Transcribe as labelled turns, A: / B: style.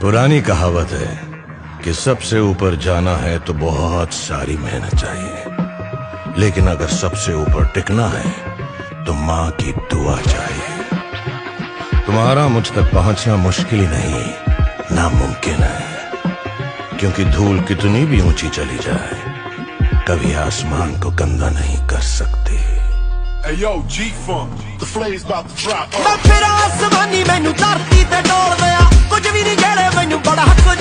A: पुरानी कहावत है कि सबसे ऊपर जाना है तो बहुत सारी मेहनत चाहिए, लेकिन अगर सबसे ऊपर टिकना है तो माँ की दुआ चाहिए। तुम्हारा मुझ तक पहुंचना मुश्किल ही नहीं, नामुमकिन है, क्योंकि धूल कितनी भी ऊंची चली जाए कभी आसमान को गंदा नहीं कर सकती।
B: Hey yo, G-Funk, the flame's about to drop.
C: मैं फिर आसमानी मैनू धरती ते डोल दिया, कुछ भी नहीं जेड़े मैनू बड़ा कुछ